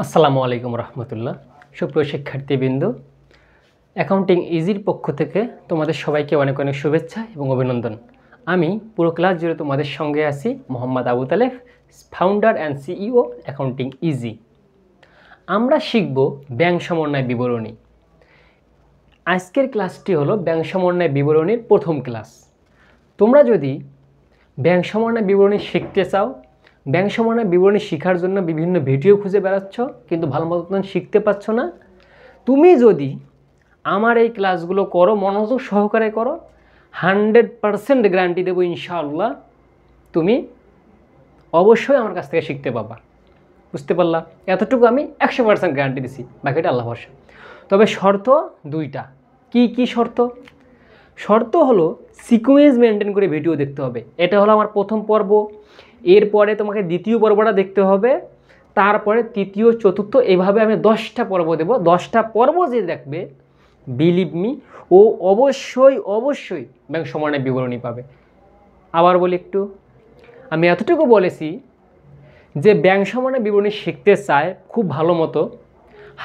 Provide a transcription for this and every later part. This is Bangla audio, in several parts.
আসসালামু আলাইকুম রহমতুল্লাহ। সুপ্রিয় শিক্ষার্থীবৃন্দ, অ্যাকাউন্টিং ইজির পক্ষ থেকে তোমাদের সবাইকে অনেক অনেক শুভেচ্ছা এবং অভিনন্দন। আমি পুরো ক্লাস জুড়ে তোমাদের সঙ্গে আছি Mohammad Abu Taleb, founder and CEO accounting easy. আমরা শিখব ব্যাংক সমন্বয় বিবরণী। আজকের ক্লাসটি হলো ব্যাংক সমন্বয় বিবরণীর প্রথম ক্লাস। তোমরা যদি ব্যাংক সমন্বয় বিবরণী শিখতে চাও, ব্যাংক সমন্বয় বিবরণী শেখার জন্য বিভিন্ন ভিডিও খুঁজে বেড়াচ্ছ কিন্তু ভালো মতন শিখতে পারছ না, তুমি যদি আমার এই ক্লাসগুলো করো, মনোযোগ সহকারে করো, 100% গ্যারান্টি দেবো ইনশাআল্লাহ তুমি অবশ্যই আমার কাছ থেকে শিখতে পাবা। বুঝতে পারলা? এতটুকু আমি 100% গ্যারান্টি দিছি, বাকিটা আল্লাহ ভরসা। তবে শর্ত দুইটা। কি কি শর্ত? শর্ত হলো সিকোয়েন্স মেনটেন করে ভিডিও দেখতে হবে। এটা হলো আমার প্রথম পর্ব, এরপরে তোমাকে দ্বিতীয় পর্বটা দেখতে হবে, তারপরে তৃতীয় চতুর্থ, এভাবে আমি 10টা পর্ব দেব। 10টা পর্ব যে দেখবে, বিলিভ মি, ও অবশ্যই অবশ্যই ব্যাংক সমন্বয় বিবরণী পাবে। আবার বলি একটু, আমি এতটুকু বলেছি যে ব্যাংক সমন্বয় বিবরণী শিখতে চায় খুব ভালো মতো,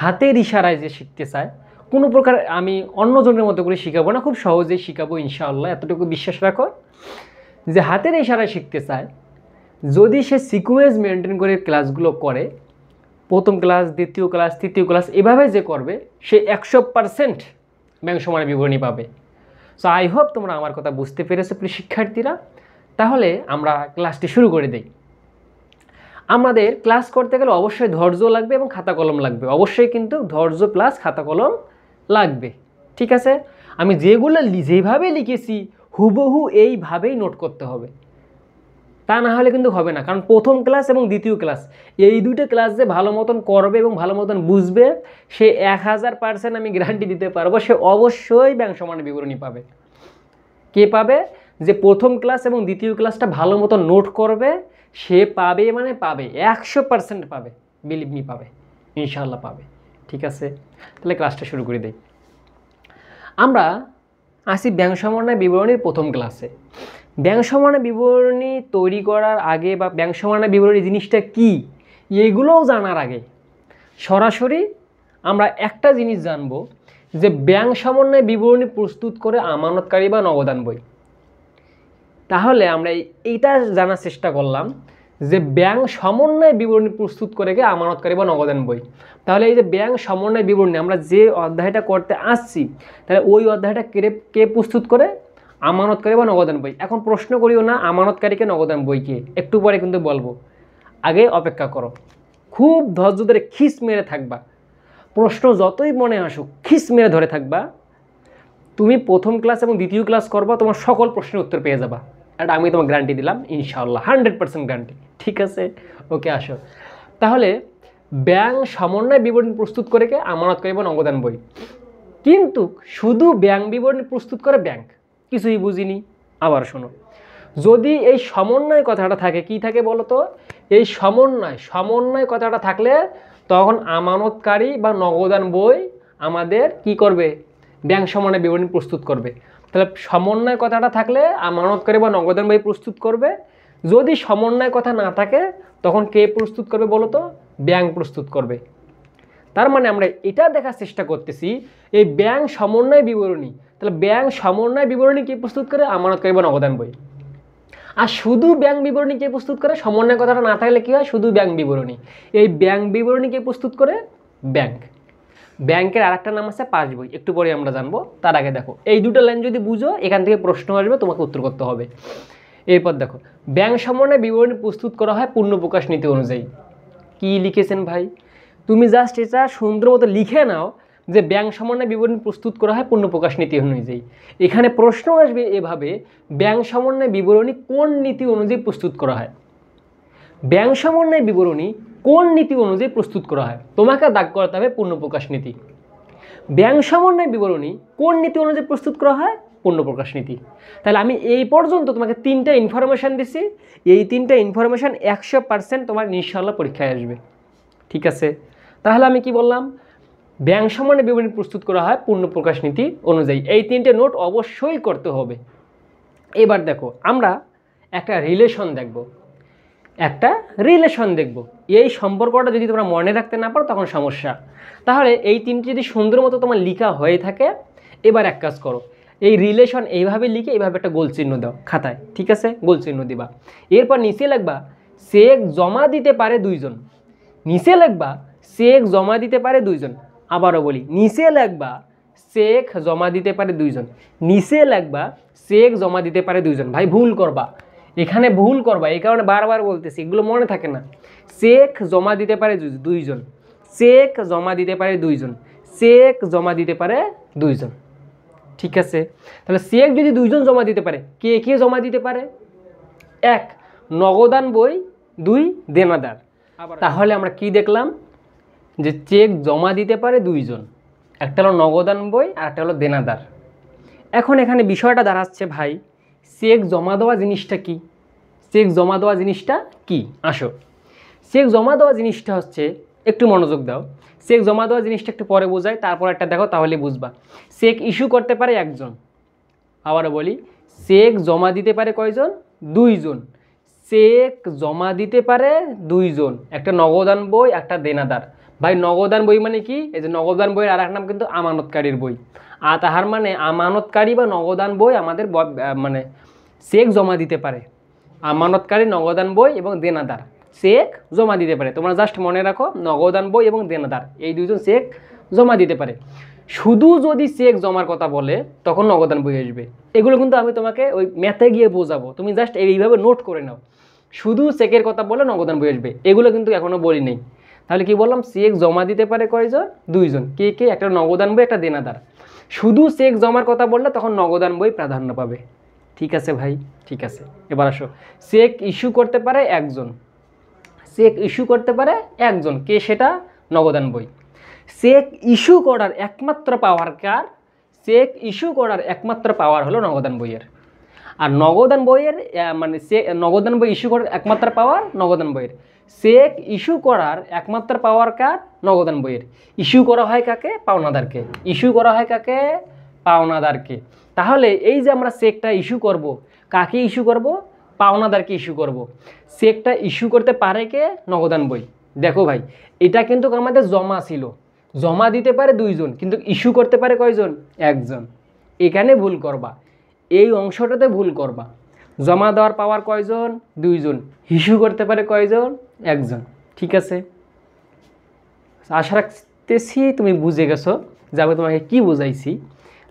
হাতের ইশারায় যে শিখতে চায়, কোনো প্রকার আমি অন্যজনের মতো করে শিখাবো না, খুব সহজেই শিখাবো ইনশাআল্লাহ, এতটুকু বিশ্বাস রাখো। যে হাতের ইশারায় শিখতে চায়, যদি সে সিকোয়েন্স মেনটেন করে ক্লাসগুলো করে, প্রথম ক্লাস, দ্বিতীয় ক্লাস, তৃতীয় ক্লাস, এভাবে যে করবে, সে 100% ব্যাংক সমন্বয় বিবরণী পাবে। সো আই হোপ তোমরা আমার কথা বুঝতে পেরেছো প্রিয় শিক্ষার্থীরা। তাহলে আমরা ক্লাসটি শুরু করে দিই। আমাদের ক্লাস করতে গেলে অবশ্যই ধৈর্য লাগবে এবং খাতা কলম লাগবে। অবশ্যই কিন্তু ধৈর্য প্লাস খাতা কলম লাগবে, ঠিক আছে? আমি যেগুলো যেভাবে লিখেছি হুবহু এইভাবেই নোট করতে হবে, তা না হলে কিন্তু হবে না। কারণ প্রথম ক্লাস এবং দ্বিতীয় ক্লাস, এই দুটো ক্লাস যে ভালো মতন করবে এবং ভালো মতন বুঝবে, সে 1000% আমি গ্যারান্টি দিতে পারবো, সে অবশ্যই ব্যাংক সমন্বয় বিবরণী পাবে। কে পাবে? যে প্রথম ক্লাস এবং দ্বিতীয় ক্লাসটা ভালো মতো নোট করবে, সে পাবে, মানে পাবে, 100% পাবে, বিলিভ মি পাবে, ইনশাআল্লাহ পাবে। ঠিক আছে, তাহলে ক্লাসটা শুরু করে দেই। আমরা আসি ব্যাংক সমন্বয় বিবরণীর প্রথম ক্লাসে। ব্যাংক সমন্বয় বিবরণী তৈরি করার আগে বা ব্যাংক সমন্বয় বিবরণী জিনিসটা কি, এগুলোও জানার আগে সরাসরি আমরা একটা জিনিস জানবো, যে ব্যাংক সমন্বয় বিবরণী প্রস্তুত করে আমানতকারী বা নগদান বই। তাহলে আমরা এইটা জানার চেষ্টা করলাম যে ব্যাংক সমন্বয় বিবরণী প্রস্তুত করে কে আমানতকারী বা নগদান বই। তাহলে এই যে ব্যাংক সমন্বয় বিবরণী আমরা যে অধ্যায়টা করতে আসছি, তাহলে ওই অধ্যায়টা কে প্রস্তুত করে? আমানতকারী বা নগদান বই। এখন প্রশ্ন করিও না আমানতকারীকে নগদান বইকে, একটু পরে কিন্তু বলবো, আগে অপেক্ষা করো। খুব ধৈর্য ধরে খিস মেরে থাকবা, প্রশ্ন যতই মনে আসুক খিস মেরে ধরে থাকবা, তুমি প্রথম ক্লাস এবং দ্বিতীয় ক্লাস করবা, তোমার সকল প্রশ্নের উত্তর পেয়ে যাবা। এটা আমি তোমার গ্যারান্টি দিলাম ইনশাআল্লাহ, 100% গ্যারান্টি। ঠিক আছে, ওকে আসো। তাহলে ব্যাংক সমন্বয় বিবরণী প্রস্তুত করে কে? আমানতকারী বা নগদান বই। কিন্তু শুধু ব্যাংক বিবরণী প্রস্তুত করে ব্যাংক, কিছুই বুঝিনি। আবার শোনো, যদি এই সমন্বয় কথাটা থাকে, কি থাকে বলো তো? এই সমন্বয় কথাটা থাকলে তখন আমানতকারী বা নগদান বই আমাদের কি করবে? ব্যাংক সমন্বয় বিবরণী প্রস্তুত করবে। তাহলে সমন্বয় কথাটা থাকলে আমানতকারী বা নগদান বই প্রস্তুত করবে। যদি সমন্বয় কথা না থাকে, তখন কে প্রস্তুত করবে বলো তো? ব্যাংক প্রস্তুত করবে। তার মানে আমরা এটা দেখার চেষ্টা করতেছি, এই ব্যাংক সমন্বয় বিবরণী, তাহলে ব্যাংক সমন্বয় বিবরণী কে প্রস্তুত করে? আমানতকারী বা নগদান বই। আর শুধু ব্যাংক বিবরণী কে প্রস্তুত করে? সমন্বয় কথাটা না থাকলে কি হয়? শুধু ব্যাংক বিবরণী। এই ব্যাংক বিবরণী কে প্রস্তুত করে? ব্যাংক। ব্যাংকের আরেকটা নাম আছে পাস বই, একটু পরে আমরা জানবো। তার আগে দেখো, এই দুটো লাইন যদি বুঝো, এখান থেকে প্রশ্ন আসবে, তোমাকে উত্তর করতে হবে। এরপর দেখো, ব্যাংক সমন্বয় বিবরণী প্রস্তুত করা হয় পূর্ণ প্রকাশ নীতি অনুযায়ী। কি লিখেছেন ভাই? তুমি জাস্ট এটা সুন্দর মতো লিখে নাও যে ব্যাংক সমন্বয় বিবরণী প্রস্তুত করা হয় পূর্ণ প্রকাশ নীতি অনুযায়ী। এখানে প্রশ্ন আসবে এভাবে, ব্যাংক সমন্বয় বিবরণী কোন নীতি অনুযায়ী প্রস্তুত করা হয়? ব্যাংক সমন্বয় বিবরণী কোন নীতি অনুযায়ী প্রস্তুত করা হয়? তোমাকে দাগ করতে হবে পূর্ণ প্রকাশ নীতি। ব্যাংক সমন্বয় বিবরণী কোন নীতি অনুযায়ী প্রস্তুত করা হয়? পূর্ণ প্রকাশ নীতি। তাহলে আমি এই পর্যন্ত তোমাকে 3টা ইনফরমেশান দিছি, এই 3টা ইনফরমেশান 100% তোমার ইনশাআল্লাহ পরীক্ষায় আসবে। ঠিক আছে, তাহলে আমি কি বললাম? ব্যাংক সমন্বয় বিবরণী প্রস্তুত করা হয় পূর্ণ প্রকাশ নীতি অনুযায়ী। এই 3টে নোট অবশ্যই করতে হবে। এবার দেখো, আমরা একটা রিলেশন দেখব। একটা রিলেশন দেখব। এই সম্পর্কটা যদি তোমরা মনে রাখতে না পারো তখন সমস্যা। তাহলে এই তিনটি যদি সুন্দর মতো তোমার লেখা হয়ে থাকে, এবার এক কাজ করো, এই রিলেশন এইভাবে লিখে এইভাবে একটা গোল চিহ্ন দাও খাতায়, ঠিক আছে? গোল চিহ্ন দিবা। এরপর নিচে লিখবা চেক জমা দিতে পারে দুইজন। নিচে লিখবা চেক জমা দিতে পারে দুইজন। আবারও বলি, নিচে লিখবা চেক জমা দিতে পারে দুইজন। নিচে লিখবা চেক জমা দিতে পারে দুইজন। ভাই ভুল করবা, এখানে ভুল করবা, এই কারণে বারবার বলতেছি, এগুলো মনে থাকে না। চেক জমা দিতে পারে দুইজন, চেক জমা দিতে পারে দুইজন, চেক জমা দিতে পারে দুইজন, ঠিক আছে? তাহলে চেক যদি দুইজন জমা দিতে পারে, কে কে জমা দিতে পারে? এক, নগদান বই, দুই, দেনাদার। তাহলে আমরা কি দেখলাম? যে চেক জমা দিতে পারে দুইজন, একটা হলো নগদান বই আর একটা হলো দেনাদার। এখন এখানে বিষয়টা দাঁড়াচ্ছে, ভাই চেক জমা দেওয়া জিনিসটা কি? চেক জমা দেওয়া জিনিসটা কি? আসো, চেক জমা দেওয়া জিনিসটা হচ্ছে, একটু মনোযোগ দাও, চেক জমা দেওয়া জিনিসটা একটু পরে বোঝাই, তারপর একটা দেখো, তাহলে বুঝবা। চেক ইস্যু করতে পারে একজন। আবারও বলি, চেক জমা দিতে পারে কয়জন? দুইজন। চেক জমা দিতে পারে দুইজন, একটা নগদান বই একটা দেনাদার। ভাই নগদান বই মানে কি? এই যে নগদান বইয়ের আর এক নাম কিন্তু আমানতকারীর বই। আর তাহার মানে আমানতকারী বা নগদান বই আমাদের মানে চেক জমা দিতে পারে। আমানতকারী, নগদান বই এবং দেনাদার চেক জমা দিতে পারে। তোমরা জাস্ট মনে রাখো, নগদান বই এবং দেনাদার এই দুইজন চেক জমা দিতে পারে। শুধু যদি চেক জমার কথা বলে তখন নগদান বই আসবে। এগুলো কিন্তু আমি তোমাকে ওই ম্যাথে গিয়ে বোঝাবো, তুমি জাস্ট এইভাবে নোট করে নাও। শুধু চেকের কথা বলে নগদান বই আসবে, এগুলো কিন্তু এখনও বলি নেই। তাহলে কি বললাম? চেক জমা দিতে পারে কয়জন? দুইজন। কে কে? একটা নগদান বই একটা দেনাদার। শুধু চেক জমার কথা বললে তখন নগদান বই প্রাধান্য পাবে, ঠিক আছে ভাই? ঠিক আছে, এবার আসো, চেক ইস্যু করতে পারে একজন। চেক ইস্যু করতে পারে একজন, কে সেটা? নগদান বই। চেক ইস্যু করার একমাত্র পাওয়ার কার? চেক ইস্যু করার একমাত্র পাওয়ার হলো নগদান বইয়ের। আর নগদান বইয়ের মানে নগদান বই ইস্যু করার একমাত্র পাওয়ার নগদান বইয়ের। চেক ইস্যু করার একমাত্র পাওয়ার কার? নগদান বইয়ের। ইস্যু করা হয় কাকে? পাওনাদারকে। ইস্যু করা হয় কাকে? পাওনাদারকে। তাহলে এই যে আমরা চেকটা ইস্যু করব, কাকে ইস্যু করব? পাওনাদারকে ইস্যু করব। চেকটা ইস্যু করতে পারে কে? নগদান বই। দেখো ভাই, এটা কিন্তু আমাদের জমা ছিল, জমা দিতে পারে দুইজন, কিন্তু ইস্যু করতে পারে কয়জন? একজন। এখানে ভুল করবা, এই অংশটাতে ভুল করবা। জমা দেওয়ার পাওয়ার কয়জন? দুইজন। ইস্যু করতে পারে কয়জন? একজন, ঠিক আছে? আশা রাখতেছি তুমি বুঝে গেছো যে আমি তোমাকে কী বুঝাইছি।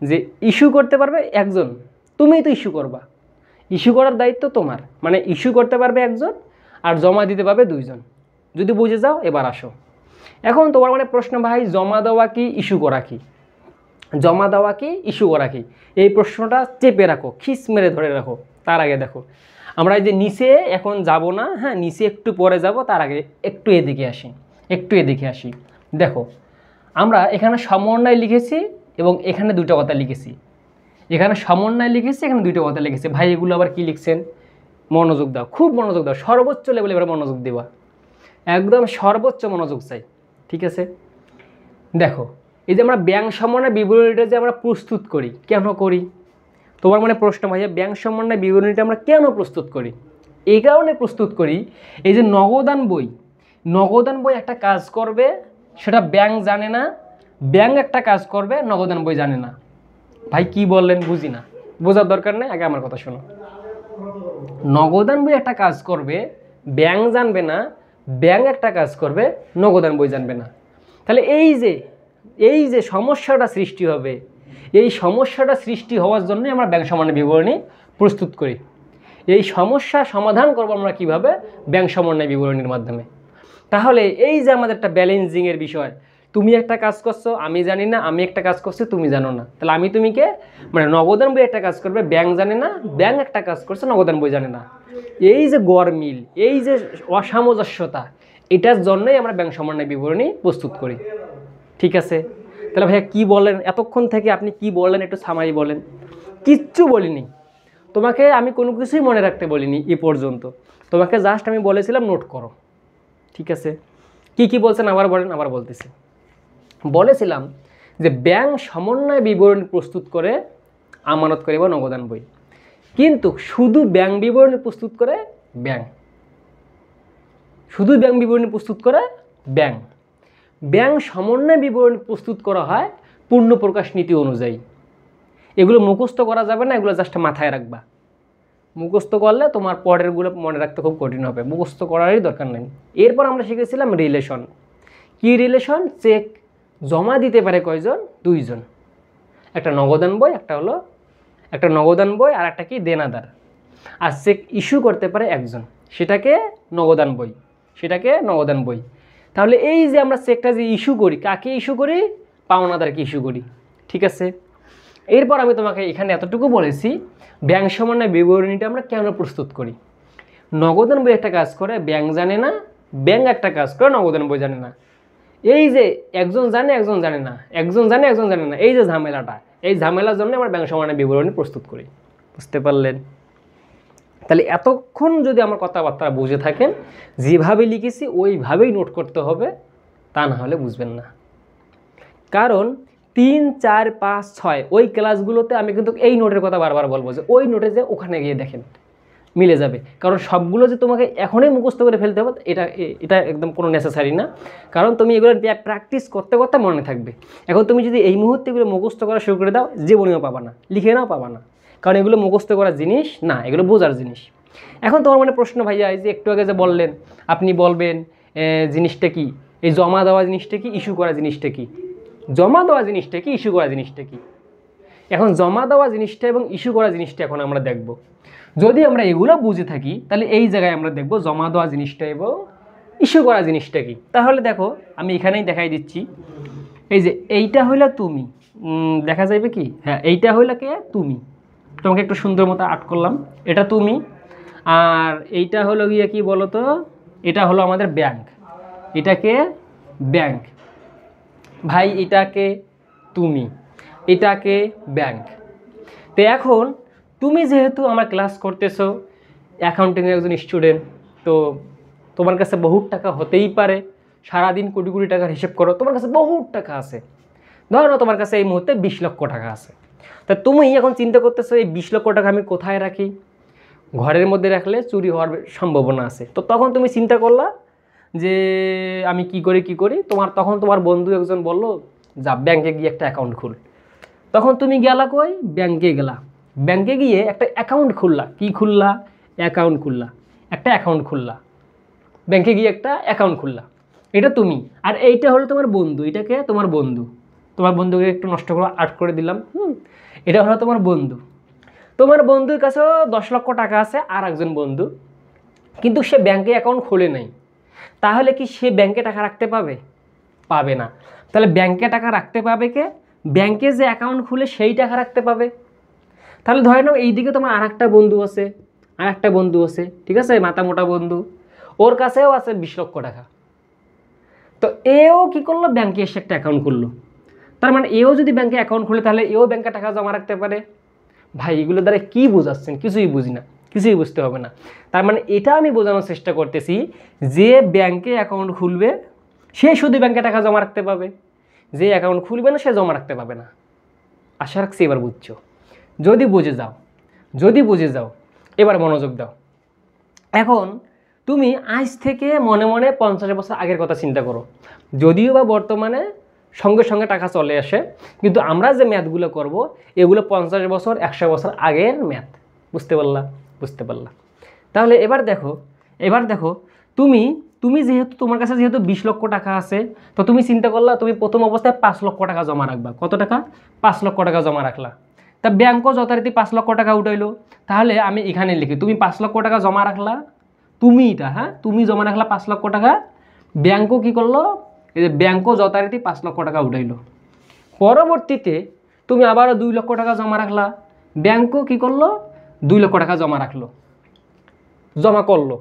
যে ইস্যু করতে পারবে একজন, তুমিই তো ইস্যু করবা, ইস্যু করার দায়িত্ব তোমার। মানে ইস্যু করতে পারবে একজন আর জমা দিতে পারবে দুইজন। যদি বুঝে যাও, এবার আসো। এখন তোমার মানে প্রশ্ন, ভাই জমা দেওয়া কি ইস্যু করা কি? জমা দেওয়া কি ইস্যু করা কি? এই প্রশ্নটা চেপে রাখো, খিস মেরে ধরে রাখো। তার আগে দেখো, আমরা এই যে নিচে এখন যাব না, হ্যাঁ নিচে একটু পরে যাব, তার আগে একটু এদিকে আসি, একটু এদিকে আসি। দেখো, আমরা এখানে সমন্বয় লিখেছি এবং এখানে দুটো কথা লিখেছি। এখানে সমন্বয় লিখেছি, এখানে দুটো কথা লিখেছি। ভাই এগুলো আবার কি লিখছেন? মনোযোগ দাও, খুব মনোযোগ দাও, সর্বোচ্চ লেভেলে এবার মনোযোগ দেওয়া, একদম সর্বোচ্চ মনোযোগ চাই, ঠিক আছে? দেখো, এই যে আমরা ব্যাংক সমন্বয় বিবরণীটা যে আমরা প্রস্তুত করি, কেন করি? তোমার মানে প্রশ্ন, ভাইয়া ব্যাংক সমন্বয় বিবরণীটা আমরা কেন প্রস্তুত করি? এই কারণে প্রস্তুত করি, এই যে নগদান বই, নগদান বই একটা কাজ করবে, সেটা ব্যাংক জানে না, ব্যাংক একটা কাজ করবে, নগদান বই জানে না। ভাই কি বললেন? বুঝি না, বোঝার দরকার নেই, আগে আমার কথা শোনো। নগদান বই একটা কাজ করবে, ব্যাংক জানবে না, ব্যাংক একটা কাজ করবে, নগদান বই জানবে না। তাহলে এই যে সমস্যাটা সৃষ্টি হবে, এই সমস্যাটা সৃষ্টি হওয়ার জন্যই আমরা ব্যাংক সমন্বয় বিবরণী প্রস্তুত করি। এই সমস্যা সমাধান করবো আমরা কিভাবে? ব্যাংক সমন্বয় বিবরণীর মাধ্যমে। তাহলে এই যে আমাদের একটা ব্যালেন্সিংয়ের বিষয়, তুমি একটা কাজ করছো আমি জানি না, আমি একটা কাজ করছি তুমি জানো না, তাহলে আমি তুমিকে মানে নগদান বই একটা কাজ করবে, ব্যাংক জানে না, ব্যাংক একটা কাজ করছে, নগদান বই জানে না। এই যে গড়মিল, এই যে অসামঞ্জস্যতা, এটার জন্যই আমরা ব্যাংক সমন্বয় বিবরণী প্রস্তুত করি, ঠিক আছে? তাহলে ভাইয়া কী বলেন এতক্ষণ থেকে? আপনি কি বললেন একটু সামারি বলেন। কিচ্ছু বলিনি তোমাকে, আমি কোনো কিছুই মনে রাখতে বলিনি এ পর্যন্ত। তোমাকে জাস্ট আমি বলেছিলাম নোট করো, ঠিক আছে? কি কি বলছেন আবার বলেন। আবার বলতেছি, বলেছিলাম যে ব্যাংক সমন্বয় বিবরণী প্রস্তুত করে আমানত করে বা নগদান বই, কিন্তু শুধু ব্যাংক বিবরণী প্রস্তুত করে ব্যাংক, শুধু ব্যাংক বিবরণী প্রস্তুত করে ব্যাংক। ব্যাংক সমন্বয় বিবরণী প্রস্তুত করা হয় পূর্ণ প্রকাশ নীতি অনুযায়ী। এগুলো মুখস্থ করা যাবে না, এগুলো জাস্ট মাথায় রাখবা। মুখস্থ করলে তোমার পরেরগুলো মনে রাখতে খুব কঠিন হবে, মুখস্থ করারই দরকার নেই। এরপর আমরা শিখেছিলাম রিলেশন। কি রিলেশন? চেক জমা দিতে পারে কয়জন? 2 জন। একটা নগদান বই, একটা নগদান বই আর একটা কি দেনাদার। আর চেক ইস্যু করতে পারে একজন, সেটাকে নগদান বই। তাহলে এই যে আমরা চেকটা যে ইস্যু করি, কাকে ইস্যু করি? পাওনাদারকে ইস্যু করি। ঠিক আছে। এরপর আমি তোমাকে এখানে এতটুকু বলেছি, ব্যাংক সমন্বয় বিবরণীটা আমরা কেন প্রস্তুত করি। নগদান বই একটা কাজ করে, ব্যাংক জানে না। ব্যাংক একটা কাজ করে, নগদান বই জানে না। এই যে একজন জানে একজন জানে না, একজন জানে একজন জানে না, এই যে ঝামেলাটা, এই ঝামেলার জন্য আমরা ব্যাংক সমন্বয় বিবরণী প্রস্তুত করি। বুঝতে পারলেন? তাহলে এতক্ষণ যদি আমার কথাবার্তা বুঝে থাকেন, যেভাবে লিখেছি ওইভাবেই নোট করতে হবে, তা না হলে বুঝবেন না। কারণ 3, 4, 5, 6 ওই ক্লাসগুলোতে আমি কিন্তু এই নোটের কথা বারবার বলবো যে ওই নোটে যে ওখানে গিয়ে দেখেন, মিলে যাবে। কারণ সবগুলো যে তোমাকে এখনই মুখস্থ করে ফেলতে হবে এটা একদম কোনো নেসেসারি না। কারণ তুমি এগুলো প্র্যাকটিস করতে করতে মনে থাকবে। এখন তুমি যদি এই মুহূর্তে এগুলো মুখস্থ করা শুরু করে দাও, জীবনেও পাবা না, লিখে নাও পাবা না। কারণ এগুলো মুখস্থ করার জিনিস না, এগুলো বোঝার জিনিস। এখন তোমার মনে প্রশ্ন, ভাইয়া এই যে একটু আগে যে বললেন, আপনি বলবেন জিনিসটা কি, এই জমা দেওয়া জিনিসটা কি, ইস্যু করা জিনিসটা কি? জমা দেওয়া জিনিসটা কি, ইস্যু করা জিনিসটা কি? এখন জমা দেওয়া জিনিসটা এবং ইস্যু করা জিনিসটা এখন আমরা দেখব। যদি আমরা এগুলো বুঝে থাকি, তাহলে এই জায়গায় আমরা দেখব জমা দেওয়া জিনিসটা এবং ইস্যু করা জিনিসটা কি। তাহলে দেখো, আমি এখানেই দেখাই দিচ্ছি। এই যে এইটা হইলো তুমি, দেখা যাবে কি? হ্যাঁ, এইটা হইলো কে? তুমি। তোমাকে একটু সুন্দর মতো আর্ট করলাম, এটা তুমি। আর এইটা হলো গিয়ে কি বলো তো, এটা হলো আমাদের ব্যাংক। এটাকে ব্যাংক ভাই, এটাকে তুমি, এটাকে ব্যাংক। তো এখন তুমি যেহেতু আমার ক্লাস করতেছো, অ্যাকাউন্টিংয়ের একজন স্টুডেন্ট, তো তোমার কাছে বহুত টাকা হতেই পারে। সারাদিন কোটি কোটি টাকার হিসেব করো, তোমার কাছে বহুত টাকা আছে। ধরো তোমার কাছে এই মুহূর্তে 20 লক্ষ টাকা আছে। তা তুমি এখন চিন্তা করতেছো এই 20 লক্ষ টাকা আমি কোথায় রাখি? ঘরের মধ্যে রাখলে চুরি হওয়ার সম্ভাবনা আছে। তো তখন তুমি চিন্তা করলা যে আমি কি করি। তখন তোমার বন্ধু একজন বলল, যা ব্যাংকে গিয়ে একটা অ্যাকাউন্ট খুল। তখন তুমি গেলা কই? ব্যাংকে গেলা। ব্যাংকে গিয়ে একটা অ্যাকাউন্ট খুললা। কি খুললা? অ্যাকাউন্ট খুললা। একটা অ্যাকাউন্ট খুললা, ব্যাংকে গিয়ে একটা অ্যাকাউন্ট খুললা। এটা তুমি। আর এইটা হলো তোমার বন্ধু। এটাকে তোমার বন্ধু। তোমার বন্ধুকে একটু নষ্ট করে আর্ট করে দিলাম। এটা হলো তোমার বন্ধু। তোমার বন্ধুর কাছেও 10 লক্ষ টাকা আছে, আর একজন বন্ধু, কিন্তু সে ব্যাংকে অ্যাকাউন্ট খোলে নাই। তাহলে কি সে ব্যাংকে টাকা রাখতে পাবে? পাবে না। তাহলে ব্যাংকে টাকা রাখতে পাবে কে? ব্যাংকে যে অ্যাকাউন্ট খুলে সেই টাকা রাখতে পাবে। তাহলে ধরে নাও এইদিকে তোমার আর একটা বন্ধু আছে, ঠিক আছে, মাথা মোটা বন্ধু, ওর কাছেও আছে 20 লক্ষ টাকা। তো এও কি করলো? ব্যাংকে এসে একটা অ্যাকাউন্ট খুললো। তার মানে এও যদি ব্যাংকে অ্যাকাউন্ট খুলে, তাহলে এও ব্যাংকে টাকা জমা রাখতে পারে। ভাই, এগুলো দ্বারা কী বোঝাচ্ছেন? কিছুই বুঝি না, কিছুই বুঝতে হবে না। তার মানে এটা আমি বোঝানোর চেষ্টা করতেছি, যে ব্যাংকে অ্যাকাউন্ট খুলবে সে শুধু ব্যাংকে টাকা জমা রাখতে পাবে, যে অ্যাকাউন্ট খুলবে না সে জমা রাখতে পাবে না। আশা রাখছি এবার বুঝছো। যদি বুঝে যাও এবার মনোযোগ দাও। এখন তুমি আজ থেকে মনে মনে 50 বছর আগের কথা চিন্তা করো। যদিও বা বর্তমানে সঙ্গে সঙ্গে টাকা চলে আসে, কিন্তু আমরা যে ম্যাথগুলো করব এগুলো 50 বছর 100 বছর আগের ম্যাথ। বুঝতে পারলা? তাহলে এবার দেখো তুমি যেহেতু তোমার কাছে যেহেতু 20 লক্ষ টাকা আছে, তো তুমি চিন্তা করলা তুমি প্রথম অবস্থায় 5 লক্ষ টাকা জমা রাখবা। কত টাকা? 5 লক্ষ টাকা জমা রাখলা। তা ব্যাংকও যথারীতি 5 লক্ষ টাকা উঠাইলো। তাহলে আমি এখানে লিখি, তুমি 5 লক্ষ টাকা জমা রাখলা, তুমি জমা রাখলা 5 লক্ষ টাকা। ব্যাংকও কি করলো? এই যে ব্যাংকও যথারীতি 5 লক্ষ টাকা উঠাইলো। পরবর্তীতে তুমি আবারও 2 লক্ষ টাকা জমা রাখলা, ব্যাংকও কি করলো? 2 লক্ষ টাকা জমা করলো।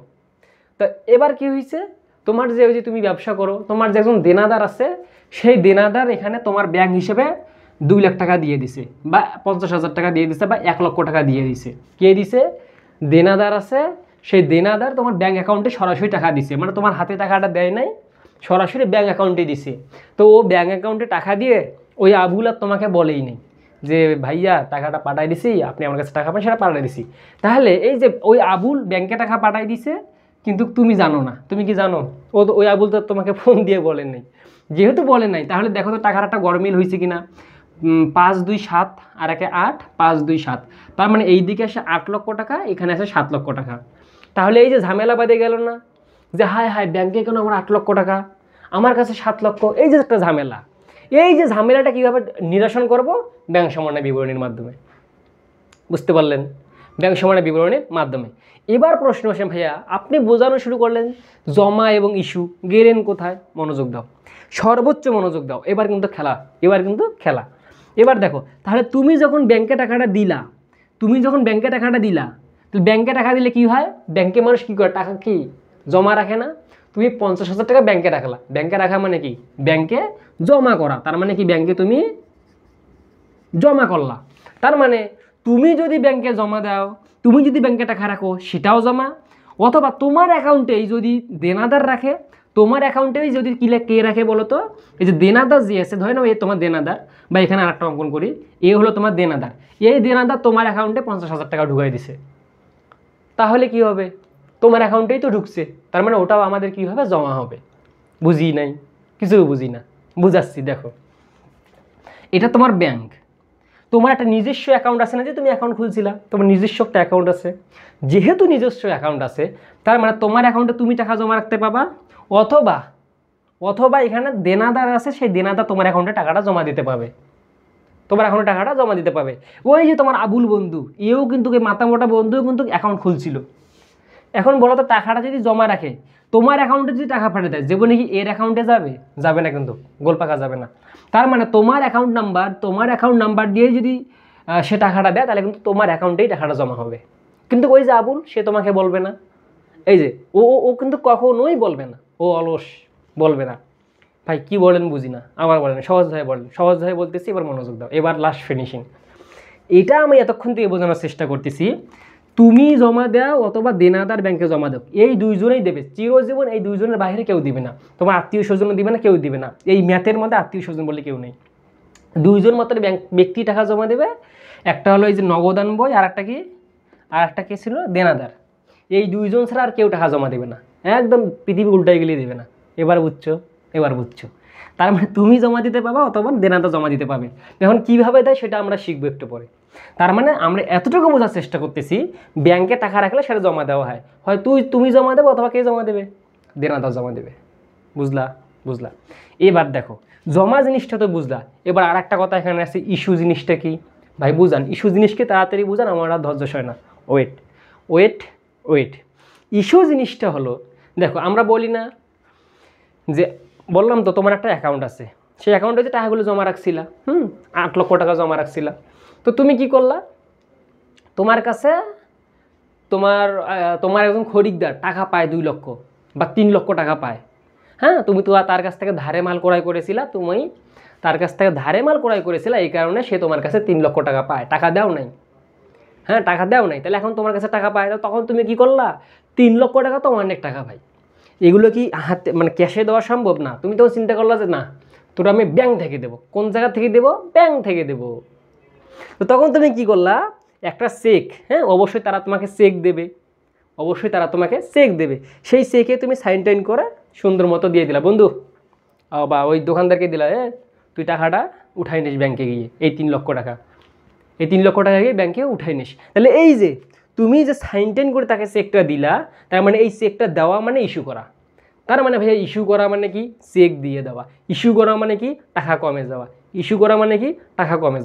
তো এবার কি হয়েছে? তোমার যে ওই যে তুমি ব্যবসা করো, তোমার যে একজন দেনাদার আছে, সেই দেনাদার এখানে তোমার ব্যাংক হিসেবে 2 লাখ টাকা দিয়ে দিছে, বা 50,000 টাকা দিয়ে দিছে, বা 1 লক্ষ টাকা দিয়ে দিছে। কে দিছে? দেনাদার আছে, সেই দেনাদার তোমার ব্যাংক অ্যাকাউন্টে সরাসরি টাকা দিছে। মানে তোমার হাতে টাকাটা দেয় নাই, সরাসরি ব্যাংক অ্যাকাউন্টে দিছে। তো ও ব্যাংক অ্যাকাউন্টে টাকা দিয়ে ওই আবুল আর তোমাকে বলেই নেই যে ভাইয়া টাকাটা পাঠাই দিছি, আপনি আমার কাছে টাকা পান, সেটা পাঠাই দিছি। তাহলে এই যে ওই আবুল ব্যাংকে টাকা পাঠাই দিছে, কিন্তু তুমি জানো না। তুমি কি জানো? ও তো ওই আবুল তো তোমাকে ফোন দিয়ে বলেন নাই। যেহেতু বলে নাই তাহলে দেখো তো টাকার একটা গরমিল হয়েছে কিনা। 5 2 7 আর একে 8, 5 2 7, তার মানে এই দিকে আসে 8 লক্ষ টাকা, এখানে আসে 7 লক্ষ টাকা। তাহলে এই যে ঝামেলা বাদে গেল না, যে হায় হায় ব্যাংকে কেন আমার 8 লক্ষ টাকা, আমার কাছে 7 লক্ষ, এই যে একটা ঝামেলা। এই যে ঝামেলাটা কীভাবে নিরসন করব? ব্যাংক সমন্বয় বিবরণীর মাধ্যমে। বুঝতে পারলেন? ব্যাংক সমন্বয় বিবরণীর মাধ্যমে। এবার প্রশ্ন আসে, ভাইয়া আপনি বোঝানো শুরু করলেন জমা এবং ইস্যু, গেলেন কোথায়? মনোযোগ দাও, সর্বোচ্চ মনোযোগ দাও। এবার কিন্তু খেলা, এবার কিন্তু খেলা। এবার দেখো, তাহলে তুমি যখন ব্যাংকে টাকাটা দিলা, তাহলে ব্যাংকে টাকা দিলে কি হয়? ব্যাংকে মানুষ কী করে? টাকা কি জমা রাখে না? তুমি 50,000 টাকা ব্যাংকে রাখলা। ব্যাংকে রাখা মানে কি? ব্যাংকে জমা করা। তার মানে কি? ব্যাংকে তুমি জমা করলা। তার মানে তুমি যদি ব্যাংকে জমা দাও, তুমি যদি ব্যাংকে টাকা রাখো, সেটাও জমা। অথবা তোমার অ্যাকাউন্টেই যদি দেনাদার রাখে, তোমার অ্যাকাউন্টেই যদি কে রাখে বলো তো? এই যে দেনাদার যে আছে, ধরে নাও এ তোমার দেনাদার, বা এখানে আরেকটা অঙ্কন করি, এ হলো তোমার দেনাদার। এই দেনাদার তোমার অ্যাকাউন্টে 50,000 টাকা ঢুকাই দিছে। তাহলে কি হবে? তোমার অ্যাকাউন্টেই তো ঢুকছে, তার মানে ওটাও আমাদের কি হবে? জমা হবে। বুঝি নাই? কিছু বুঝি না, বুঝাচ্ছি। দেখো, এটা তোমার ব্যাংক, তোমার একটা নিজস্ব অ্যাকাউন্ট আছে না, যে তুমি অ্যাকাউন্ট খুলছিলা, তোমার নিজস্ব একটা অ্যাকাউন্ট আছে। যেহেতু নিজস্ব অ্যাকাউন্ট আছে, তার মানে তোমার অ্যাকাউন্টে তুমি টাকা জমা রাখতে পাবা, অথবা অথবা এখানে দেনাদার আছে, সেই দেনাদার তোমার অ্যাকাউন্টে টাকাটা জমা দিতে পাবে, তোমার অ্যাকাউন্টে টাকাটা জমা দিতে পাবে। ওই যে তোমার আবুল বন্ধু, এও কিন্তু মাথা মোটা বন্ধুও কিন্তু অ্যাকাউন্ট খুলছিল। এখন বলো তো, টাকাটা যদি জমা রাখে, তোমার অ্যাকাউন্টে যদি টাকা পাঠিয়ে দেয়, যেমন কি এর অ্যাকাউন্টে যাবে? যাবে না, কিন্তু গোল পাকা যাবে না। তার মানে তোমার অ্যাকাউন্ট নাম্বার দিয়ে যদি সে টাকাটা দেয়, তাহলে কিন্তু তোমার অ্যাকাউন্টেই টাকাটা জমা হবে। কিন্তু ওই যে আবুল, সে তোমাকে বলবে না। এই যে ও ও কিন্তু কখনোই বলবে না, ও অলস, বলবে না। ভাই কি বলেন বুঝি না, আবার বলেন, সহজভাবে বলেন। সহজভাবে বলতেছি, এবার মনোযোগ দাও। এবার লাস্ট ফিনিশিং। এটা আমি এতক্ষণ থেকে বোঝানোর চেষ্টা করতেছি। তুমি জমা দাও অথবা দেনাদার ব্যাংকে জমা দাও, এই দুইজনেই দেবে চিরজীবন। এই দুইজনের বাইরে কেউ দিবে না। তোমার আত্মীয় স্বজনও দিবে না, কেউ দিবে না। এই ম্যাথের মধ্যে আত্মীয় স্বজন বলে কেউ নেই। দুইজন মাত্র ব্যক্তি টাকা জমা দেবে। একটা হলো এই যে নগদান বই, আর একটা কে ছিল? দেনাদার। এই দুইজন ছাড়া আর কেউ টাকা জমা দেবে না। একদম পৃথিবী উল্টাই গেলে দেবে না। এবার বুঝছো? তার মানে তুমি জমা দিতে পাবা, অথবা দেনাদার জমা দিতে পাবে। এখন কীভাবে দেয় সেটা আমরা শিখবো একটু পরে। তার মানে আমরা এতটুকু বোঝার চেষ্টা করতেছি, ব্যাংকে টাকা রাখলে সেটা জমা দেওয়া হয়, হয় তুমি জমা দেবে, অথবা কে জমা দেবে? দেনাদার জমা দেবে। বুঝলা? এবার দেখো, জমা জিনিসটা তো বুঝলা। এবার আর একটা কথা এখানে আছে, ইস্যু জিনিসটা কি? ভাই বুঝান, ইস্যু জিনিসকে তাড়াতাড়ি বুঝান, আমার আর ধৈর্য হয় না। ওয়েট। ইস্যু জিনিসটা হলো, দেখো আমরা বলি না যে, বললাম তো তোমার একটা অ্যাকাউন্ট আছে, সেই অ্যাকাউন্টে যে টাকাগুলো জমা রাখছিলা, 8 লক্ষ টাকা জমা রাখছিলা। তো তুমি কি করলা? তোমার কাছে তোমার একজন খরিদ্দার টাকা পায় 2 লক্ষ বা 3 লক্ষ টাকা পায়। হ্যাঁ, তুমি তো তার কাছ থেকে ধারে মাল ক্রয় করেছিলা, এই কারণে সে তোমার কাছে 3 লক্ষ টাকা পায়। টাকা দাও নাই। তাহলে এখন তোমার কাছে টাকা পায়, তখন তুমি কি করলা? 3 লক্ষ টাকা তো অনেক টাকা ভাই, এগুলো কি হাতে মানে ক্যাশে দেওয়া সম্ভব না। তুমি তো চিন্তা করলা যে না, তোরা আমি ব্যাংক থেকে দেবো। কোন জায়গা থেকে দেবো? ব্যাংক থেকে দেবো। তো তখন তুমি কি করলা? একটা চেক, অবশ্যই তারা তোমাকে চেক দেবে। সেই চেকে তুমি সাইন টাইন করে সুন্দর মতো দিয়ে দিলা বন্ধু, বা ওই দোকানদারকে দিলা, তুই টাকাটা উঠাই নিস ব্যাংকে গিয়ে, এই 3 লক্ষ টাকা গিয়ে ব্যাংকে উঠাই নিস। তাহলে এই যে তুমি যে সাইন টাইন করে তাকে চেকটা দিলা, তার মানে এই চেকটা দেওয়া মানে ইস্যু করা। তার মানে ভাইয়া ইস্যু করা মানে কি? চেক দিয়ে দেওয়া। ইস্যু করা মানে কি? টাকা কমে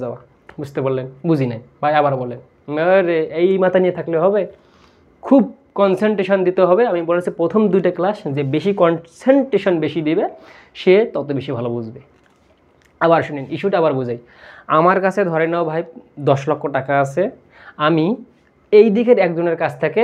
যাওয়া। বুঝতে পারলেন? বুঝি নাই ভাই, আবার বলেন। আরে এই মাথা নিয়ে থাকলে হবে? খুব কনসেন্ট্রেশন দিতে হবে। আমি বলেছি প্রথম 2টা ক্লাস, যে বেশি কনসেন্ট্রেশন বেশি দিবে সে তত বেশি ভালো বুঝবে। আবার শুনেন, ইস্যুটা আবার বুঝাই। আমার কাছে ধরে নাও ভাই 10 লক্ষ টাকা আছে, আমি এই দিকের একজনের কাছ থেকে,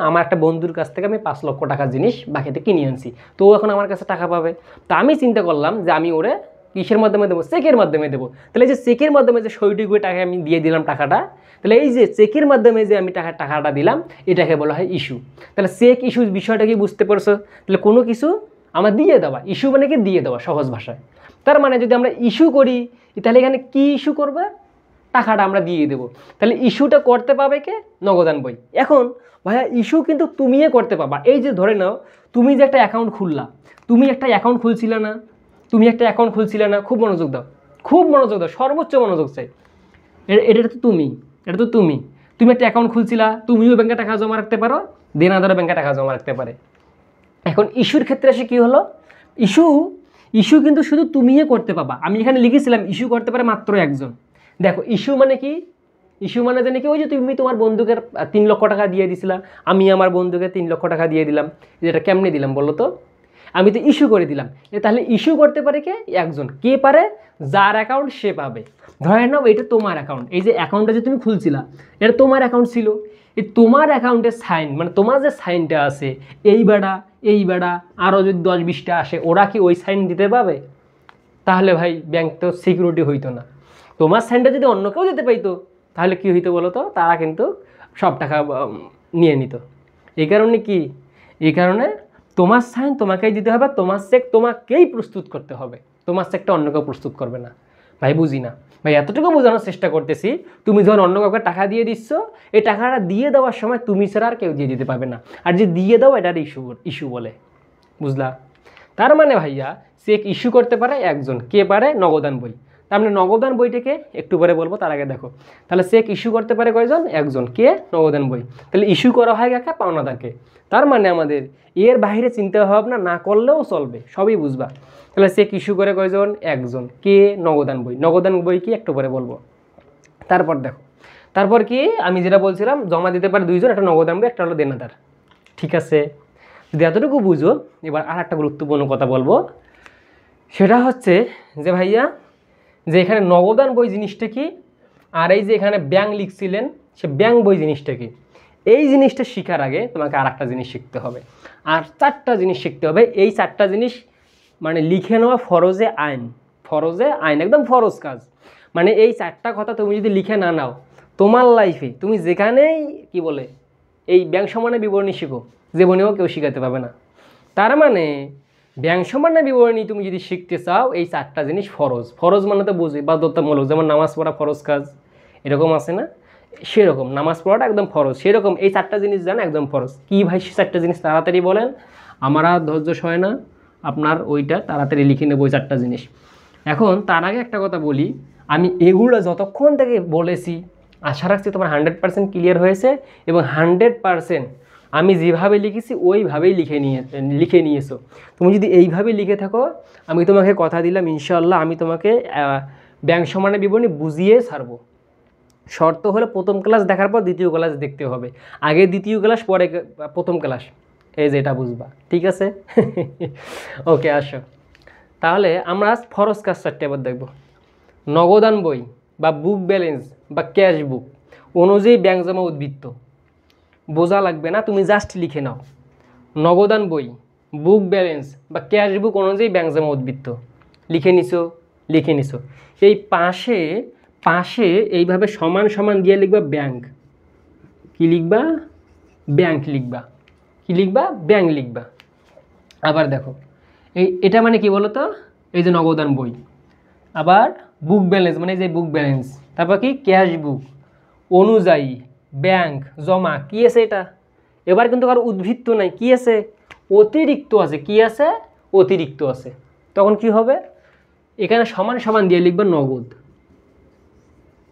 আমার একটা বন্ধুর কাছ থেকে আমি 5 লক্ষ টাকার জিনিস বাকিতে কিনে আনছি। তো এখন আমার কাছে টাকা পাবে। তা আমি চিন্তা করলাম যে আমি ওরে কিসের মাধ্যমে দেবো? চেকের মাধ্যমে দেবো। তাহলে এই যে চেকের মাধ্যমে যে সইটি করে টাকা আমি দিয়ে দিলাম টাকাটা, তাহলে এই যে চেকের মাধ্যমে যে আমি টাকাটা দিলাম, এটাকে বলা হয় ইস্যু। তাহলে চেক ইস্যু বিষয়টা কি বুঝতে পারছো? তাহলে কোনো কিছু আমার দিয়ে দেওয়া, ইস্যু মানে কি? দিয়ে দেওয়া, সহজ ভাষায়। তার মানে যদি আমরা ইস্যু করি, তাহলে এখানে কি ইস্যু করবে? টাকাটা আমরা দিয়ে দেবো। তাহলে ইস্যুটা করতে পাবে কে? নগদান বই। এখন ভাইয়া ইস্যু কিন্তু তুমিই করতে পাবা। এই যে ধরে নাও তুমি যে একটা অ্যাকাউন্ট খুললা, তুমি একটা অ্যাকাউন্ট খুলছিলে না, খুব মনোযোগ দাও, সর্বোচ্চ মনোযোগ চাই। এটা তো তুমি, তুমি একটা অ্যাকাউন্ট খুলছিলা, তুমিও ব্যাংকে টাকা জমা রাখতে পারো, দেনাদারও ব্যাংকে টাকা জমা রাখতে পারে। এখন ইস্যুর ক্ষেত্রে এসে কী হলো, ইস্যু কিন্তু শুধু তুমিই করতে পাবা। আমি এখানে লিখেছিলাম ইস্যু করতে পারে মাত্র একজন। দেখো ইস্যু মানে কি, ইস্যু মানে জানি কি, ওই যে তুমি তোমার বন্ধুকে 3 লক্ষ টাকা দিয়ে দিছিলা, আমি আমার বন্ধুকে 3 লক্ষ টাকা দিয়ে দিলাম, যেটা কেমনে দিলাম বলো তো, আমি তো ইস্যু করে দিলাম। তাহলে ইস্যু করতে পারে কে? একজন। কে পারে? যার অ্যাকাউন্ট সে পাবে। ধরে নাও এটা তোমার অ্যাকাউন্ট, এই যে অ্যাকাউন্টটা যে তুমি খুলছিলা এটা তোমার অ্যাকাউন্ট ছিল, এই তোমার অ্যাকাউন্টের সাইন মানে তোমার যে সাইনটা আছে এই বেড়া আরও যদি 10-20টা আসে, ওরা কি ওই সাইন দিতে পাবে? তাহলে ভাই ব্যাংক তো সিকিউরিটি হইতো না। তোমার সাইনটা যদি অন্য কেউ দিতে পাইতো তাহলে কি হইতো বলো তো, তারা কিন্তু সব টাকা নিয়ে নিত। এই কারণে কি, এই কারণে তোমার সাইন তোমাকেই দিতে হবে, তোমার চেক তোমাকেই প্রস্তুত করতে হবে, তোমার চেকটা অন্য কেউ প্রস্তুত করবে না। ভাই বুঝি না ভাই, এতটুকু বোঝানোর চেষ্টা করতেছি। তুমি যখন অন্য কাউকে টাকা দিয়ে দিচ্ছ, এই টাকাটা দিয়ে দেওয়ার সময় তুমি ছাড়া আর কেউ দিয়ে দিতে পারবে না, আর যে দিয়ে দাও এটার ইস্যু বলে, বুঝলা? তার মানে ভাইয়া চেক ইস্যু করতে পারে একজন। কে পারে? নগদান বই। তার মানে নগদান বইটাকে একটু পরে বলবো, তার আগে দেখো তাহলে চেক ইস্যু করতে পারে কয়জন? একজন। কে? নগদান বই। তাহলে ইস্যু করা হয় কাকে? পাওনাদারকে। তার মানে আমাদের এর বাইরে চিন্তা ভাবনা না করলেও চলবে, সবই বুঝবা। তাহলে চেক ইস্যু করে কয়জন? একজন। কে? নগদান বই। নগদান বই কি একটু পরে বলবো। তারপর দেখো, তারপর কি আমি যেটা বলছিলাম, জমা দিতে পারে 2 জন, একটা নগদান বই, একটা হলো দেনাদার। ঠিক আছে, যদি এতটুকু বুঝো, এবার আর একটা গুরুত্বপূর্ণ কথা বলবো। সেটা হচ্ছে যে ভাইয়া, যে এখানে নগদান বই জিনিসটা কি, আর এই যে এখানে ব্যাংক লিখছিলেন, সে ব্যাংক বই জিনিসটা কি, এই জিনিসটা শেখার আগে তোমাকে আর একটা জিনিস শিখতে হবে, আর 4টা জিনিস শিখতে হবে। এই 4টা জিনিস মানে লিখে নেওয়া ফরজে আইন, একদম ফরজ কাজ। মানে এই 4টা কথা তুমি যদি লিখে না নাও, তোমার লাইফে তুমি যেখানেই কি বলে এই ব্যাংক সমানের বিবরণী শিখো, জীবনেও কেউ শিখাতে পাবে না। তার মানে ব্যাংক সমানের বিবরণী তুমি যদি শিখতে চাও, এই 4টা জিনিস ফরজ মানে তো বুঝি বাধ্যতামূলক, যেমন নামাজ পড়া ফরজ কাজ, এরকম আছে না, সেরকম নামাজ পড়াটা একদম ফরজ, সেরকম এই 4টা জিনিস জানা একদম ফরজ। কি ভাই 4টা জিনিস তাড়াতাড়ি বলেন, আমার আর ধৈর্য সয় না, আপনার ওইটা তাড়াতাড়ি লিখে নেব ওই 4টা জিনিস। এখন তার আগে একটা কথা বলি, আমি এগুলো যতক্ষণ থেকে বলেছি আশা রাখছি তোমার 100% ক্লিয়ার হয়েছে, এবং 100% আমি যেভাবে লিখেছি ওইভাবেই লিখে নিয়েছো। তুমি যদি এইভাবে লিখে থাকো, আমি তোমাকে কথা দিলাম ইনশাআল্লাহ আমি তোমাকে ব্যাংক সমানের বিবরণী বুঝিয়ে ছাড়বো। শর্ত হলো প্রথম ক্লাস দেখার পর দ্বিতীয় ক্লাস দেখতে হবে, আগে দ্বিতীয় ক্লাস পরে প্রথম ক্লাস, এই যে এটা বুঝবা। ঠিক আছে? ওকে, আসো তাহলে আমরা ফরজ কাজ 4টা এবার দেখব। নগদান বই বা বুক ব্যালেন্স বা ক্যাশ বুক অনুযায়ী ব্যাংক জমা উদ্বৃত্ত, বোঝা লাগবে না, তুমি জাস্ট লিখে নাও। নগদান বই, বুক ব্যালেন্স বা ক্যাশ বুক অনুযায়ী ব্যাংক জমা উদ্বৃত্ত লিখে নিছো। এই পাশে এইভাবে সমান সমান দিয়ে লিখবা ব্যাংক। কি লিখবা? ব্যাংক লিখবা। কি লিখবা? ব্যাংক লিখবা। আবার দেখো এটা মানে কি বলো তো, এই যে নগদান বই, আবার বুক ব্যালেন্স মানে এই যে বুক ব্যালেন্স, তারপর কি ক্যাশ বুক অনুযায়ী ব্যাংক জমা। কি আছে এটা? এবার কিন্তু কারো উদ্বৃত্ত নাই, কি আছে? অতিরিক্ত আছে। কি আছে? অতিরিক্ত আছে। তখন কি হবে? এখানে সমান সমান দিয়ে লিখবে নগদ।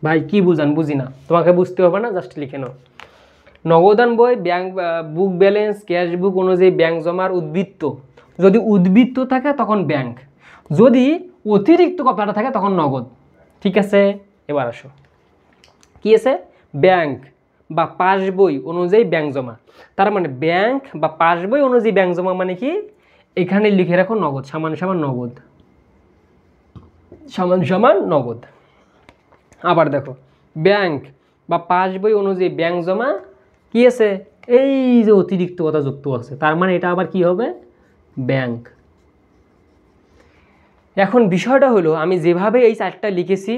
ভাই কি বুঝি না, তোমাকে বুঝতে হবে না, জাস্ট লিখে নাও। নগদান বই, ব্যাংক বুক ব্যালেন্স, ক্যাশ বুক অনুযায়ী ব্যাংক জমার উদ্বৃত্ত, যদি উদ্বৃত্ত থাকে তখন ব্যাংক, যদি অতিরিক্ত কথাটা থাকে তখন নগদ। ঠিক আছে, এবার আসো কি আছে? ব্যাংক বা পাসবই অনুযায়ী ব্যাংক জমা। তার মানে ব্যাংক বা পাসবই অনুযায়ী ব্যাংক জমা মানে কি, এখানে লিখে রাখো নগদ সমান সমান নগদ। আবার দেখো ব্যাংক বা পাসবই অনুযায়ী ব্যাংক জমা কি আছে? এই যে অতিরিক্ত কথা যুক্ত আছে, তার মানে এটা আবার কি হবে? ব্যাংক। এখন বিষয়টা হলো আমি যেভাবে এই 4টা লিখেছি,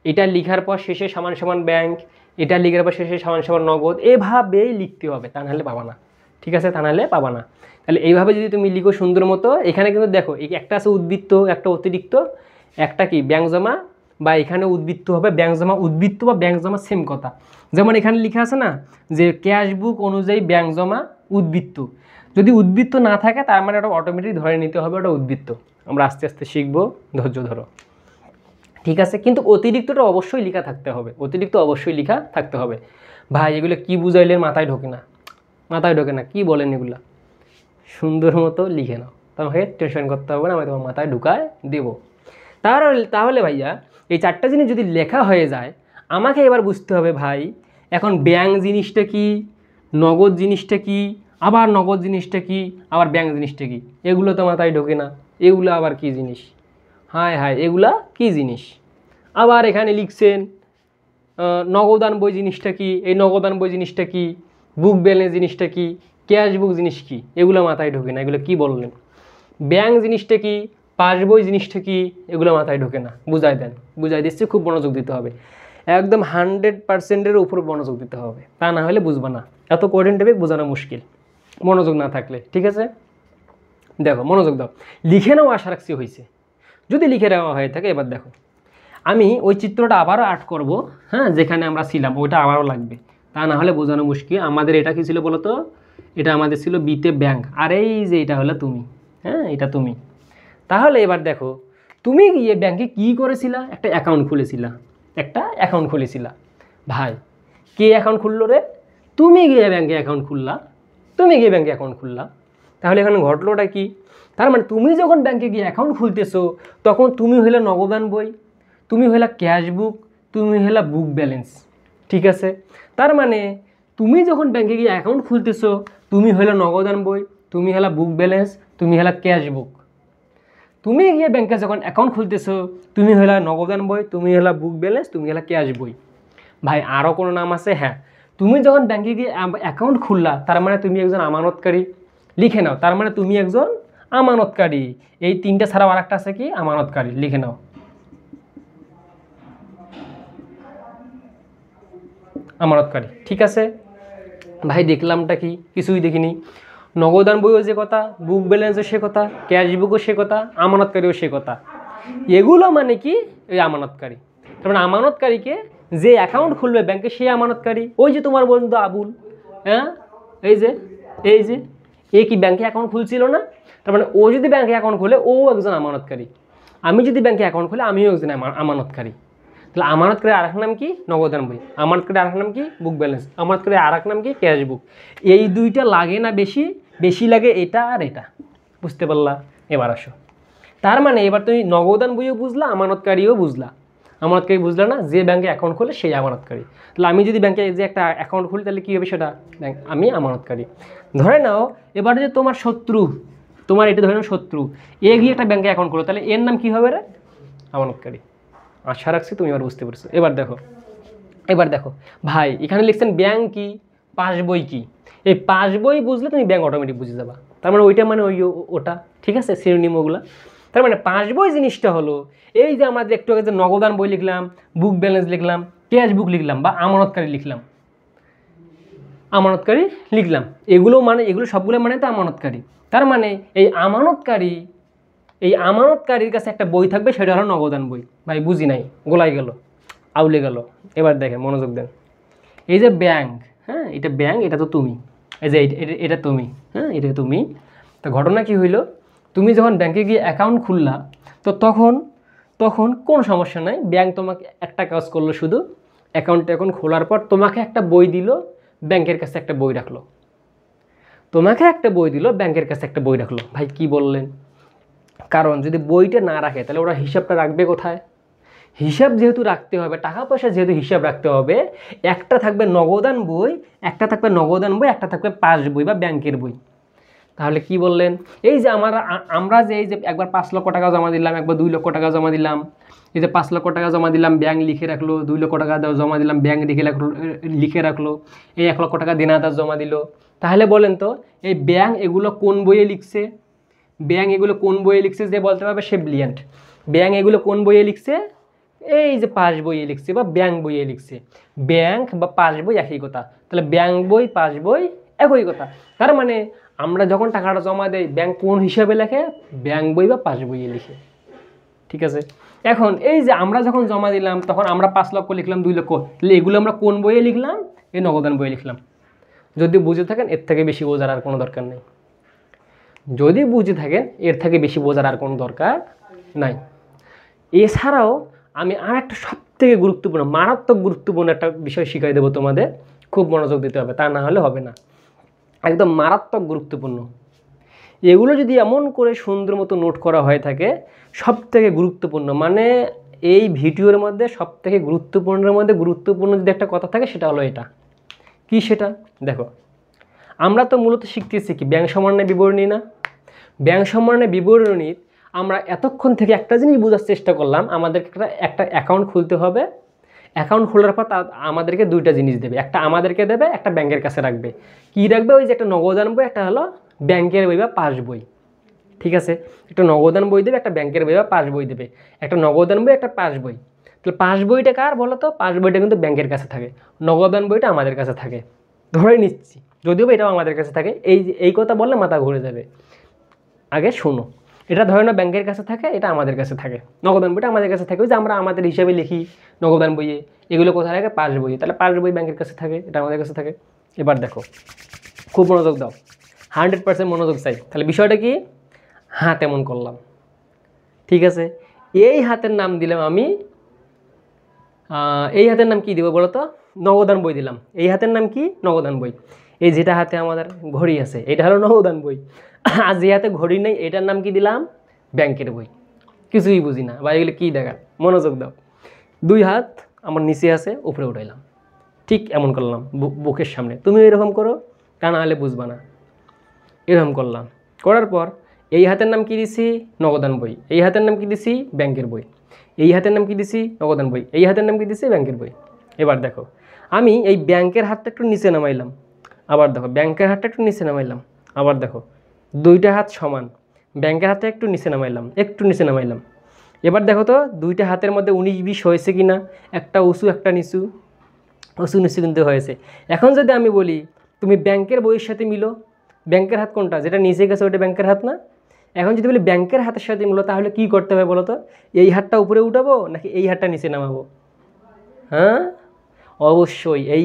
এটা লিখার পর শেষে সমান সমান ব্যাংক, এটা লিখার পর শেষে সমান সমান নগদ, এভাবেই লিখতে হবে, তা নাহলে পাবা না। ঠিক আছে, তা নাহলে পাবা না। তাহলে এইভাবে যদি তুমি লিখো সুন্দর মতো, এখানে কিন্তু দেখো একটা আছে উদ্বৃত্ত, একটা অতিরিক্ত, একটা কি ব্যাংক জমা, বা এখানে উদ্বৃত্ত হবে ব্যাংক জমা, উদ্বৃত্ত বা ব্যাংক জমা সেম কথা। যেমন এখানে লেখা আছে না যে ক্যাশ বুক অনুযায়ী ব্যাংক জমা উদ্বৃত্ত, যদি উদ্বৃত্ত না থাকে তার মানে ওটা অটোমেটিক ধরে নিতে হবে ওটা উদ্বৃত্ত। আমরা আস্তে আস্তে শিখবো, ধৈর্য ধরো, ঠিক আছে। কিন্তু অতিরিক্তটা অবশ্যই লেখা থাকতে হবে, অতিরিক্ত অবশ্যই লেখা থাকতে হবে। ভাই এগুলো কি বুঝাইলেন মাথায় ঢোকে না, মাথায় ঢোকে না, কি বলেন এগুলা, সুন্দর মতো লিখে নাও, তোমাকে টেনশন করতে হবে না, আমি তোমার মাথায় ঢুকায় দেবো। তাহলে ভাইয়া এই চারটা জিনিস যদি লেখা হয়ে যায়, আমাকে এবার বুঝতে হবে ভাই এখন ব্যাংক জিনিসটা কি, নগদ জিনিসটা কি, আবার নগদ জিনিসটা কি, আবার ব্যাংক জিনিসটা কি, এগুলো তো মাথায় ঢোকে না, এগুলো আবার কি জিনিস, হায় হায় এগুলা কি জিনিস। আবার এখানে লিখছেন নগদান বই জিনিসটা কি, এই নগদান বই জিনিসটা কি, বুক ব্যালেন্স জিনিসটা কি, ক্যাশ বুক জিনিস কি, এগুলো মাথায় ঢোকে না, এগুলো কি বললেন। ব্যাংক জিনিসটা কি, পাসবই জিনিসটা কি, এগুলো মাথায় ঢোকে না, বুঝাই দেন। বুঝাই দিচ্ছি, খুব মনোযোগ দিতে হবে, একদম 100%-এর উপর মনোযোগ দিতে হবে, তা না হলে বুঝবা না, এত কঠিন টপিক বোঝানো মুশকিল মনোযোগ না থাকলে, ঠিক আছে। দেখো মনোযোগ দাও, লিখে নেওয়া আশা রাখছি হয়েছে, যদি লিখে নেওয়া হয়ে থাকে এবার দেখো আমি ওই চিত্রটা আবারও আর্ট করব, হ্যাঁ যেখানে আমরা ছিলাম ওইটা আবারও লাগবে, তা না হলে বোঝানো মুশকিল। আমাদের এটা কি ছিল বলো তো, এটা আমাদের ছিল বিতে ব্যাংক, আর এই যে এটা হলো তুমি, হ্যাঁ এটা তুমি। তাহলে এবার দেখো তুমি গিয়ে ব্যাংকে কি করেছিলা, একটা অ্যাকাউন্ট খুলেছিলা, একটা অ্যাকাউন্ট খুলেছিলা। ভাই কে অ্যাকাউন্ট খুললো রে, তুমি গিয়ে ব্যাংকে অ্যাকাউন্ট খুললা, তুমি গিয়ে ব্যাংকে অ্যাকাউন্ট খুললা। তাহলে এখানে ঘটলোটা কি, তার মানে তুমি যখন ব্যাংকে গিয়ে অ্যাকাউন্ট খুলতেছো তখন তুমি হইলে নগদান বই, তুমি হইলা ক্যাশ বুক, তুমি হইলা বুক ব্যালেন্স, ঠিক আছে। তার মানে তুমি যখন ব্যাংকে গিয়ে অ্যাকাউন্ট খুলতেছো তুমি হইলা নগদান বই, তুমি হলা বুক ব্যালেন্স, তুমি হলা ক্যাশ বুক। তুমি গিয়ে ব্যাংকে যখন অ্যাকাউন্ট খুলতেছো তুমি হলা নগদান বই, তুমি হলা বুক ব্যালেন্স, তুমি হলা ক্যাশ বই। ভাই আরও কোনো নাম আছে, হ্যাঁ তুমি যখন ব্যাংকে গিয়ে অ্যাকাউন্ট খুললা তার মানে তুমি একজন আমানতকারী, লিখে নাও, তার মানে তুমি একজন আমানতকারী। এই তিনটা ছাড়াও আর একটা আছে কি, আমানতকারী, লিখে নাও আমানতকারী, ঠিক আছে। ভাই দেখলামটা কি, কিছুই দেখিনি, নগদান বইও যে কথা, বুক ব্যালেন্সও সে কথা, ক্যাশ বুকও সে কথা, আমানতকারীও সে কথা, এগুলো মানে কি ওই আমানতকারী। তার মানে আমানতকারীকে যে অ্যাকাউন্ট খুলবে ব্যাংকে সে আমানতকারী। ওই যে তোমার বন্ধু আবুল, হ্যাঁ এই যে এ কি ব্যাংকে অ্যাকাউন্ট খুলছিল না, তার মানে ও যদি ব্যাংকে অ্যাকাউন্ট খুলে ও একজন আমানতকারী, আমি যদি ব্যাংকে অ্যাকাউন্ট খুলে আমিও একজন আমানতকারী। তাহলে আমানতকারীর আরেক নাম কি, নগদান বই, আমানতকারীর আরেক নাম কি, বুক ব্যালেন্স, আমানতকারীর আরেক নাম কি, ক্যাশ বুক। এই দুইটা লাগে না বেশি, বেশি লাগে এটা আর এটা, বুঝতে পারলা। এবার আসো, তার মানে এবার তুমি নগদান বইও বুঝলা, আমানতকারীও বুঝলা। আমানতকারী বুঝলা না, যে ব্যাংকে অ্যাকাউন্ট খুলে সেই আমানতকারী। তাহলে আমি যদি ব্যাংকে যে একটা অ্যাকাউন্ট খুলি তাহলে কী হবে সেটা, আমি আমানতকারী। ধরে নাও এবার যে তোমার শত্রু, তোমার এটা ধরে নাও শত্রু, এ গিয়ে একটা ব্যাংকে অ্যাকাউন্ট করো, তাহলে এর নাম কী হবে রে, আমানতকারী। আশা রাখছি তুমি এবার বুঝতে পেরেছো। এবার দেখো ভাই এখানে লিখছেন ব্যাংক কি, পাসবই কি, এই পাসবই বুঝলে তুমি ব্যাংক অটোমেটিক বুঝে যাবা, তার মানে ওইটা মানে ওটা, ঠিক আছে, সিনোনিম ওগুলা। তার মানে পাসবই জিনিসটা হলো এই যে আমাদের একটু আগে যে নগদান বই লিখলাম, বুক ব্যালেন্স লিখলাম, ক্যাশ বুক লিখলাম, বা আমানতকারী লিখলাম, এগুলো মানে এগুলো সবগুলো মানে তো আমানতকারী। তার মানে এই আমানতকারীর কাছে একটা বই থাকবে, সেটা হলো নগদান বই। ভাই বুঝি নাই, গোলাই গেল, আউলে গেল। এবার দেখেন মনোযোগ দেন, এই যে ব্যাংক, হ্যাঁ এটা ব্যাংক, এটা তো তুমি, এই যে এটা তুমি, হ্যাঁ এটা তুমি। তো ঘটনা কি হইলো, তুমি যখন ব্যাংকে গিয়ে অ্যাকাউন্ট খুললা তো তখন কোনো সমস্যা নাই, ব্যাংক তোমাকে একটা কাজ করলো, শুধু অ্যাকাউন্ট খোলার পর তোমাকে একটা বই দিল, ব্যাংকের কাছে একটা বই রাখলো, তোমাকে একটা বই দিল, ব্যাংকের কাছে একটা বই রাখলো। ভাই কি বললেন, কারণ যদি বইটা না রাখে তাহলে ওরা হিসাবটা রাখবে কোথায়, হিসাব যেহেতু রাখতে হবে, টাকা পয়সা যেহেতু হিসাব রাখতে হবে, একটা থাকবে নগদান বই, একটা থাকবে পাস বই বা ব্যাংকের বই। তাহলে কি বললেন, এই যে আমরা যে এই যে একবার 5 লক্ষ টাকা জমা দিলাম, একবার 2 লক্ষ টাকা জমা দিলাম, এই যে 5 লক্ষ টাকা জমা দিলাম ব্যাংক লিখে রাখলো, 2 লক্ষ টাকা জমা দিলাম ব্যাংক লিখে রাখলো, এই 1 লক্ষ টাকা দেনাদার জমা দিল। তাহলে বলেন তো এই ব্যাংক এগুলো কোন বইয়ে লিখছে, যে বলতে পারবে সে ব্রিলিয়ান্ট। ব্যাংক এগুলো কোন বইয়ে লিখছে, এই যে পাস বইয়ে লিখছে বা ব্যাংক বইয়ে লিখছে। ব্যাংক বা পাস বই একই কথা, তাহলে ব্যাংক বই পাস বই একই কথা। তার মানে আমরা যখন টাকাটা জমা দেই ব্যাংক কোন হিসাবে লেখে, ব্যাংক বই বা পাস বইয়ে লিখে। ঠিক আছে। এখন এই যে আমরা যখন জমা দিলাম তখন আমরা 5 লক্ষ লিখলাম, 2 লক্ষ, তাহলে এগুলো আমরা কোন বইয়ে লিখলাম? এই নগদান বইয়ে লিখলাম। যদি বুঝে থাকেন এর থেকে বেশি বোঝার আর কোনো দরকার নেই। যদি বুঝে থাকেন এর থেকে বেশি বোঝার আর কোনো দরকার নাই। এছাড়াও আমি আর একটা সবথেকে গুরুত্বপূর্ণ, মারাত্মক গুরুত্বপূর্ণ একটা বিষয় শিখাই দেবো তোমাদের, খুব মনোযোগ দিতে হবে, তা না হলে হবে না। একদম মারাত্মক গুরুত্বপূর্ণ। এগুলো যদি এমন করে সুন্দর মতো নোট করা হয়ে থাকে, সবথেকে গুরুত্বপূর্ণ, মানে এই ভিডিওর মধ্যে সবথেকে গুরুত্বপূর্ণের মধ্যে গুরুত্বপূর্ণ যদি একটা কথা থাকে সেটা হলো এটা। কি সেটা? দেখো, আমরা তো মূলত শিখতেছি কি ব্যাংক সমন্বয় বিবরণী না? ব্যাংক সমন্বয় বিবরণীর আমরা এতক্ষণ থেকে একটা জিনিস বোঝার চেষ্টা করলাম, আমাদেরকে একটা অ্যাকাউন্ট খুলতে হবে। অ্যাকাউন্ট খোলার পর আমাদেরকে দুইটা জিনিস দেবে, একটা আমাদেরকে দেবে, একটা ব্যাংকের কাছে রাখবে। কী রাখবে? ওই যে একটা নগদান বই, একটা হলো ব্যাংকের বই বা পাস বই। ঠিক আছে, একটা নগদান বই দেবে, একটা ব্যাংকের বই বা পাস বই দেবে। একটা নগদান বই, একটা পাস বই। তাহলে পাস বইটা কার বলো তো? পাস বইটা কিন্তু ব্যাংকের কাছে থাকে, নগদান বইটা আমাদের কাছে থাকে। ধরে নিচ্ছি, যদিও এটাও আমাদের কাছে থাকে। এই কথা বললে মাথা ঘুরে যাবে। আগে শোনো, এটা ধরে নাও ব্যাংকের কাছে থাকে, এটা আমাদের কাছে থাকে। নগদান বইটা আমাদের কাছে থাকে, ওই যে আমরা আমাদের হিসাবে লিখি নগদান বইয়ে। এগুলো কোথায় থাকে? পাস বইয়ে। তাহলে পাস বই ব্যাংকের কাছে থাকে, এটা আমাদের কাছে থাকে। এবার দেখো, খুব মনোযোগ দাও, 100% মনোযোগ চাই। তাহলে বিষয়টা কি? হাত এমন করলাম, ঠিক আছে। এই হাতের নাম দিলাম আমি, এই হাতের নাম কি দিব বলো তো? নগদান বই দিলাম। এই হাতের নাম কি? নগদান বই। এই যেটা হাতে আমাদের ঘড়ি আছে এটা হলো নগদান বই। আর যে হাতে ঘড়ি নেই এটার নাম কি দিলাম? ব্যাংকের বই। কিছুই বুঝি না বা এগুলো কী দেখা, মনোযোগ দাও। 2 হাত আমার নিচে আছে, উপরে উঠাইলাম, ঠিক এমন করলাম বুকের সামনে। তুমি এরকম করো, তা না হলে বুঝবা না। এরকম করলাম, করার পর এই হাতের নাম কি দিছি? নগদান বই। এই হাতের নাম কি দিছি? ব্যাংকের বই। এই হাতের নাম কি দিছি? নগদান বই। এই হাতের নাম কি দিছি? ব্যাংকের বই। এবার দেখো, আমি এই ব্যাংকের হাতটা একটু নিচে নামাইলাম, আবার দেখো ব্যাংকের হাতটা একটু নিচে নামাইলাম, আবার দেখো দুইটা হাত সমান, ব্যাংকের হাতটা একটু নিচে নামাইলাম, একটু নিচে নামাইলাম। এবার দেখো তো দুইটা হাতের মধ্যে 19-20 হয়েছে কি না? একটা উঁচু একটা নিচু, উঁচু নিচু কিন্তু হয়েছে। এখন যদি আমি বলি তুমি ব্যাংকের বইয়ের সাথে মিলো, ব্যাংকের হাত কোনটা? যেটা নিচে গেছে ওটা ব্যাংকের হাত না? এখন যদি বলি ব্যাংকের হাতের সাথে মিলো, তাহলে কি করতে হবে বলো তো? এই হাতটা উপরে উঠাবো নাকি এই হাতটা নিচে নামাবো? হ্যাঁ, অবশ্যই এই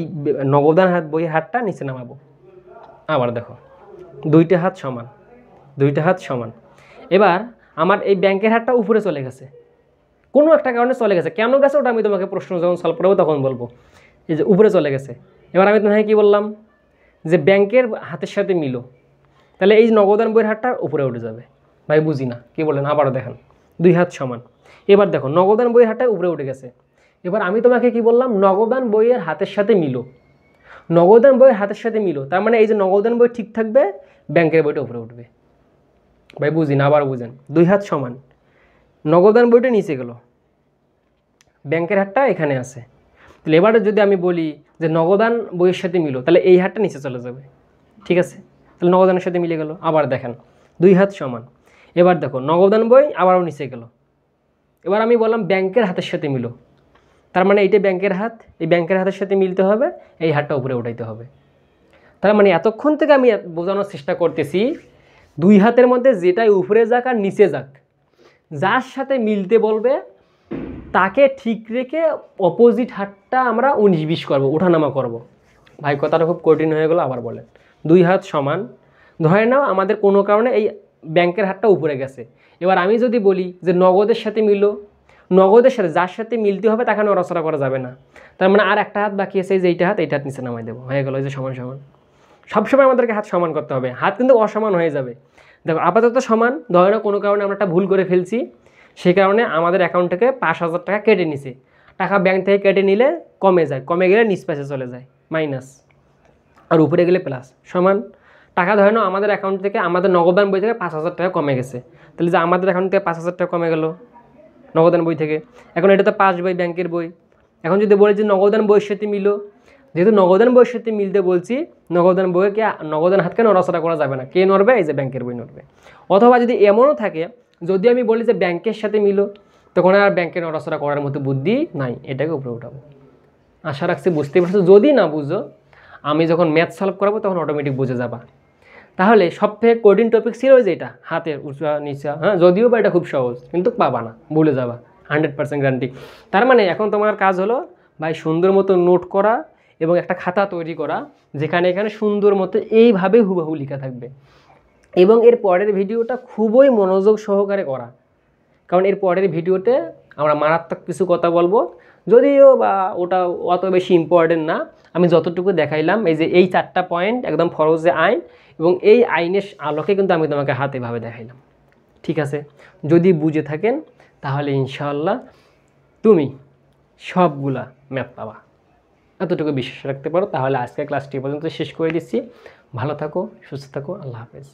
নগদান হাত বইয়ের হাতটা নিচে নামাবো। আবার দেখো দুইটা হাত সমান, দুইটা হাত সমান। এবার আমার এই ব্যাংকের হাতটা উপরে চলে গেছে, কোনো একটা কারণে চলে গেছে। কেন গেছে ওটা আমি তোমাকে প্রশ্ন যখন সলভ করবো তখন বলবো। এই যে উপরে চলে গেছে, এবার আমি তোমাকে কী বললাম? যে ব্যাংকের হাতের সাথে মিলো, তাহলে এই নগদান বইয়ের হাতটা উপরে উঠে যাবে। ভাই বুঝি না, কী বললেন? আবারও দেখেন, 2 হাত সমান। এবার দেখো নগদান বইয়ের হাতটা উপরে উঠে গেছে। এবার আমি তোমাকে কি বললাম? নগদান বইয়ের হাতের সাথে মিলো, নগদান বইয়ের হাতের সাথে মিলো। তার মানে এই যে নগদান বই ঠিক থাকবে, ব্যাংকের বইটা উপরে উঠবে। ভাই বুঝি না, আবার বুঝেন। 2 হাত সমান, নগদান বইটা নিচে গেল, ব্যাংকের হাতটা এখানে আছে। তাহলে এবারে যদি আমি বলি যে নগদান বইয়ের সাথে মিলো, তাহলে এই হাতটা নিচে চলে যাবে, ঠিক আছে। তাহলে নগদানের সাথে মিলে গেল। আবার দেখেন 2 হাত সমান। এবার দেখো নগদান বই আবারও নিচে গেল। এবার আমি বললাম ব্যাংকের হাতের সাথে মিলো, তার মানে এইটা ব্যাংকের হাত, এই ব্যাংকের হাতের সাথে মিলতে হবে, এই হাতটা উপরে উঠাইতে হবে। তার মানে এতক্ষণ থেকে আমি বোঝানোর চেষ্টা করতেছি 2 হাতের মধ্যে যেটাই উপরে যাক আর নিচে যাক, যার সাথে মিলতে বলবে তাকে ঠিক রেখে অপোজিট হাতটা আমরা 19-20 করবো, ওঠানামা করব। ভাই কথাটা খুব কঠিন হয়ে গেল, আবার বলেন। 2 হাত সমান, ধরে নাও আমাদের কোনো কারণে এই ব্যাংকের হাতটা উপরে গেছে। এবার আমি যদি বলি যে নগদের সাথে মিলো, নগদের সাথে যার সাথে মিলতে হবে তাকে নড়াচড়া করা যাবে না। তার মানে আর একটা হাত বাকি আছে, যে এইটা হাত, এইটা হাত নিচে নামাই দেবো, হয়ে গেল। এই যে সমান সমান, সবসময় আমাদেরকে হাত সমান করতে হবে, হাত কিন্তু অসমান হয়ে যাবে। দেখো আপাতত সমান, ধরে নাও কোনো কারণে আমরা একটা ভুল করে ফেলছি, সেই কারণে আমাদের অ্যাকাউন্ট থেকে 5,000 টাকা কেটে নিছে। টাকা ব্যাংক থেকে কেটে নিলে কমে যায়, কমে গেলে নিচ পাশে চলে যায় মাইনাস, আর উপরে গেলে প্লাস। সমান টাকা ধরে নাও আমাদের অ্যাকাউন্ট থেকে, আমাদের নগদান বই থেকে 5,000 টাকা কমে গেছে, তাহলে যে আমাদের অ্যাকাউন্ট থেকে 5,000 টাকা কমে গেল নগদান বই থেকে। এখন এটা তো পাস বই, ব্যাংকের বই। এখন যদি বলি যে নগদান বইয়ের সাথে মিলো, যেহেতু নগদান বইয়ের সাথে মিলতে বলছি, নগদান বইকে, নগদান হাতকে নড়াচড়া করা যাবে না। কে নড়বে? এই যে ব্যাংকের বই নড়বে। অথবা যদি এমনও থাকে, যদি আমি বলি যে ব্যাংকের সাথে মিলো, তখন আর ব্যাংকে নড়াচড়া করার মতো বুদ্ধি নাই, এটাকে উপরে উঠাবো। আশা রাখছি বুঝতে পারছো। যদি না বুঝো, আমি যখন ম্যাথ সলভ করাবো তখন অটোমেটিক বুঝে যাবা। তাহলে সবথেকে কঠিন টপিক ছিল ওই যে এটা হাতের উঁচা নিচা, হ্যাঁ যদিও বা এটা খুব সহজ, কিন্তু পাবা না, ভুলে যাবা, 100% গ্যারান্টি। তার মানে এখন তোমার কাজ হলো ভাই সুন্দর মতো নোট করা এবং একটা খাতা তৈরি করা, যেখানে এখানে সুন্দর মতো এইভাবে হুবহু লেখা থাকবে। এবং এর পরের ভিডিওটা খুবই মনোযোগ সহকারে করা, কারণ এর পরের ভিডিওতে আমরা মারাত্মক কিছু কথা বলবো, যদিও বা ওটা অত বেশি ইম্পর্টেন্ট না। আমি যতটুকু দেখাইলাম এই যে এই 4টা পয়েন্ট একদম ফরজে আইন, এবং এই আইনের আলোকে কিন্তু আমি তোমাকে হাতেভাবে দেখাইলাম। ঠিক আছে, যদি বুঝে থাকেন তাহলে ইনশাআল্লাহ তুমি সবগুলা ম্যাপ পাবা, এতটুকু বিশ্বাস রাখতে পারো। তাহলে আজকের ক্লাসটি পর্যন্ত শেষ করে দিচ্ছি। ভালো থাকো, সুস্থ থাকো, আল্লাহ হাফেজ।